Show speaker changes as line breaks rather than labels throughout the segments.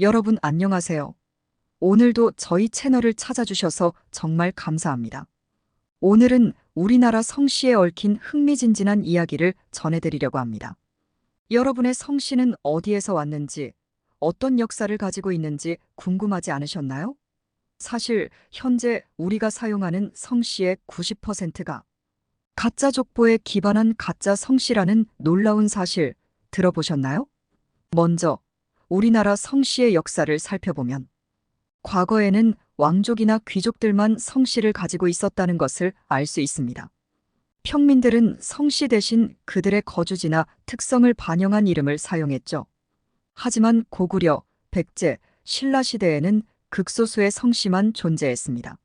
여러분 안녕하세요. 오늘도 저희 채널을 찾아주셔서 정말 감사합니다. 오늘은 우리나라 성씨에 얽힌 흥미진진한 이야기를 전해드리려고 합니다. 여러분의 성씨는 어디에서 왔는지, 어떤 역사를 가지고 있는지 궁금하지 않으셨나요? 사실 현재 우리가 사용하는 성씨의 90%가 가짜 족보에 기반한 가짜 성씨라는 놀라운 사실 들어보셨나요? 먼저 우리나라 성씨의 역사를 살펴보면 과거에는 왕족이나 귀족들만 성씨를 가지고 있었다는 것을 알 수 있습니다. 평민들은 성씨 대신 그들의 거주지나 특성을 반영한 이름을 사용했죠. 하지만 고구려, 백제, 신라 시대에는 극소수의 성씨만 존재했습니다.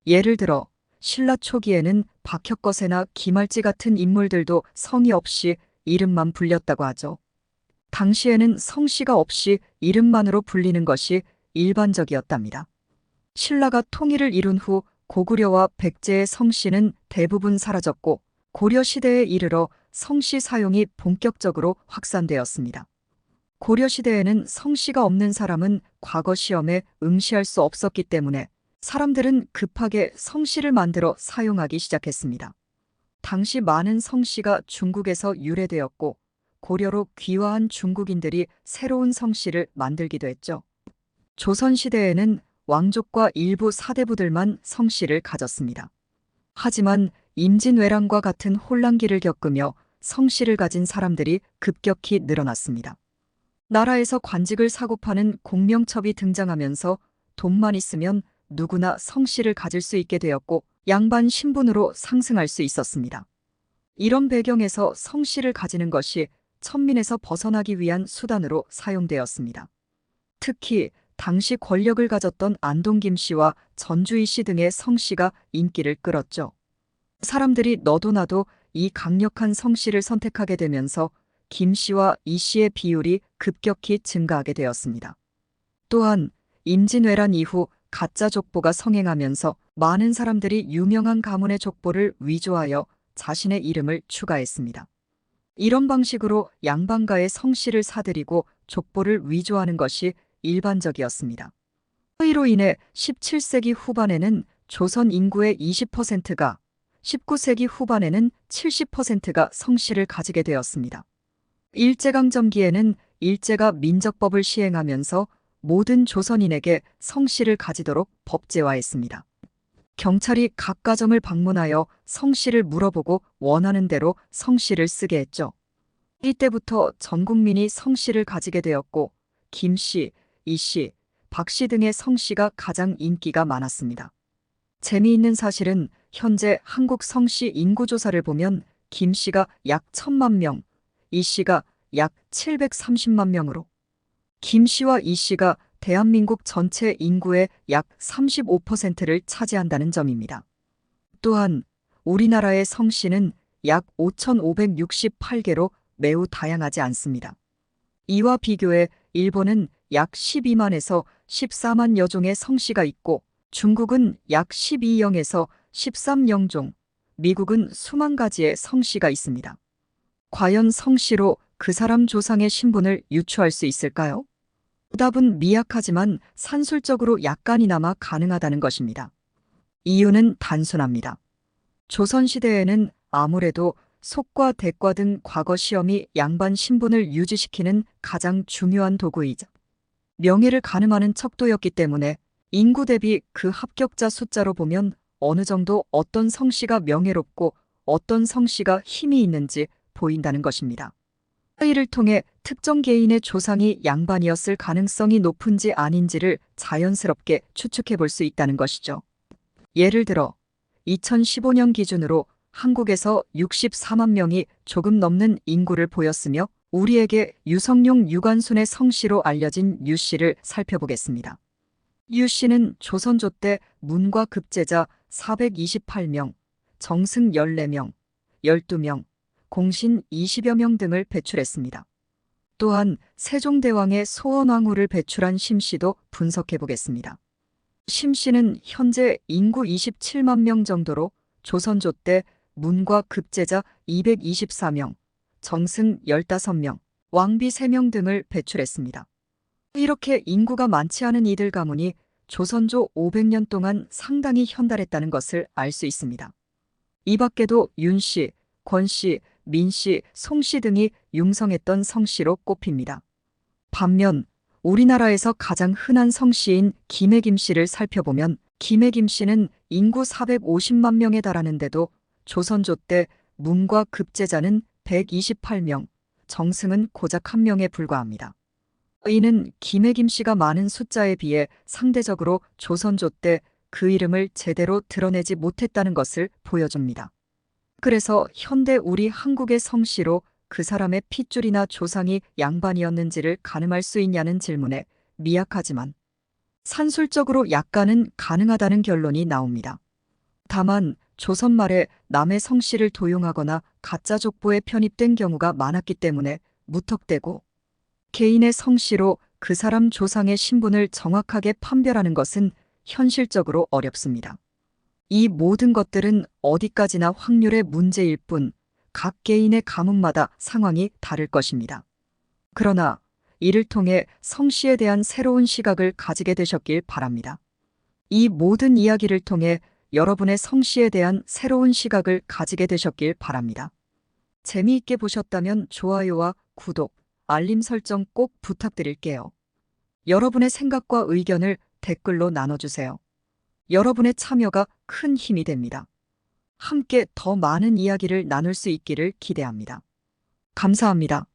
예를 들어 신라 초기에는 박혁거세나 김할지 같은 인물들도 성이 없이 이름만 불렸다고 하죠. 당시에는 성씨가 없이 이름만으로 불리는 것이 일반적이었답니다. 신라가 통일을 이룬 후 고구려와 백제의 성씨는 대부분 사라졌고 고려 시대에 이르러 성씨 사용이 본격적으로 확산되었습니다. 고려 시대에는 성씨가 없는 사람은 과거 시험에 응시할 수 없었기 때문에 사람들은 급하게 성씨를 만들어 사용하기 시작했습니다. 당시 많은 성씨가 중국에서 유래되었고 고려로 귀화한 중국인들이 새로운 성씨를 만들기도 했죠. 조선시대에는 왕족과 일부 사대부들만 성씨를 가졌습니다. 하지만 임진왜란과 같은 혼란기를 겪으며 성씨를 가진 사람들이 급격히 늘어났습니다. 나라에서 관직을 사고 파는 공명첩이 등장하면서 돈만 있으면 누구나 성씨를 가질 수 있게 되었고 양반 신분으로 상승할 수 있었습니다. 이런 배경에서 성씨를 가지는 것이 천민에서 벗어나기 위한 수단으로 사용되었습니다. 특히 당시 권력을 가졌던 안동김 씨와 전주희 씨 등의 성씨가 인기를 끌었죠. 사람들이 너도 나도 이 강력한 성씨를 선택하게 되면서 김 씨와 이 씨의 비율이 급격히 증가하게 되었습니다. 또한 임진왜란 이후 가짜 족보가 성행하면서 많은 사람들이 유명한 가문의 족보를 위조하여 자신의 이름을 추가했습니다. 이런 방식으로 양반가의 성씨를 사들이고 족보를 위조하는 것이 일반적이었습니다. 이로 인해 17세기 후반에는 조선 인구의 20%가, 19세기 후반에는 70%가 성씨를 가지게 되었습니다. 일제강점기에는 일제가 민적법을 시행하면서 모든 조선인에게 성씨를 가지도록 법제화했습니다. 경찰이 각 가정을 방문하여 성씨를 물어보고 원하는 대로 성씨를 쓰게 했죠. 이때부터 전 국민이 성씨를 가지게 되었고 김 씨, 이 씨, 박 씨 등의 성씨가 가장 인기가 많았습니다. 재미있는 사실은 현재 한국 성씨 인구조사를 보면 김 씨가 약 1,000만 명, 이 씨가 약 730만 명으로 김 씨와 이 씨가 대한민국 전체 인구의 약 35%를 차지한다는 점입니다. 또한 우리나라의 성씨는 약 5,568개로 매우 다양하지 않습니다. 이와 비교해 일본은 약 12만에서 14만 여종의 성씨가 있고 중국은 약 12영에서 13영종, 미국은 수만 가지의 성씨가 있습니다. 과연 성씨로 그 사람 조상의 신분을 유추할 수 있을까요? 답은 미약하지만 산술적으로 약간이나마 가능하다는 것입니다. 이유는 단순합니다. 조선시대에는 아무래도 속과 대과 등 과거 시험이 양반 신분을 유지시키는 가장 중요한 도구이자 명예를 가늠하는 척도였기 때문에 인구 대비 그 합격자 숫자로 보면 어느 정도 어떤 성씨가 명예롭고 어떤 성씨가 힘이 있는지 보인다는 것입니다. 이를 통해 특정 개인의 조상이 양반이었을 가능성이 높은지 아닌지를 자연스럽게 추측해 볼 수 있다는 것이죠. 예를 들어 2015년 기준으로 한국에서 64만 명이 조금 넘는 인구를 보였으며 우리에게 유성룡 유관순의 성씨로 알려진 유 씨를 살펴보겠습니다. 유 씨는 조선조 때 문과 급제자 428명, 정승 14명, 12명, 공신 20여 명 등을 배출했습니다. 또한 세종대왕의 소원왕후를 배출한 심씨도 분석해 보겠습니다. 심씨는 현재 인구 27만 명 정도로 조선조 때 문과 급제자 224명, 정승 15명, 왕비 3명 등을 배출했습니다. 이렇게 인구가 많지 않은 이들 가문이 조선조 500년 동안 상당히 현달했다는 것을 알 수 있습니다. 이 밖에도 윤씨, 권씨, 민씨, 송씨 등이 융성했던 성씨로 꼽힙니다. 반면 우리나라에서 가장 흔한 성씨인 김해김씨를 살펴보면 김해김씨는 인구 450만 명에 달하는데도 조선조 때 문과 급제자는 128명, 정승은 고작 1명에 불과합니다. 이는 김해김씨가 많은 숫자에 비해 상대적으로 조선조 때 그 이름을 제대로 드러내지 못했다는 것을 보여줍니다. 그래서 현대 우리 한국의 성씨로 그 사람의 핏줄이나 조상이 양반이었는지를 가늠할 수 있냐는 질문에 미약하지만 산술적으로 약간은 가능하다는 결론이 나옵니다. 다만 조선 말에 남의 성씨를 도용하거나 가짜 족보에 편입된 경우가 많았기 때문에 무턱대고 개인의 성씨로 그 사람 조상의 신분을 정확하게 판별하는 것은 현실적으로 어렵습니다. 이 모든 것들은 어디까지나 확률의 문제일 뿐 각 개인의 가문마다 상황이 다를 것입니다. 그러나 이를 통해 성씨에 대한 새로운 시각을 가지게 되셨길 바랍니다. 이 모든 이야기를 통해 여러분의 성씨에 대한 새로운 시각을 가지게 되셨길 바랍니다. 재미있게 보셨다면 좋아요와 구독, 알림 설정 꼭 부탁드릴게요. 여러분의 생각과 의견을 댓글로 나눠주세요. 여러분의 참여가 큰 힘이 됩니다. 함께 더 많은 이야기를 나눌 수 있기를 기대합니다. 감사합니다.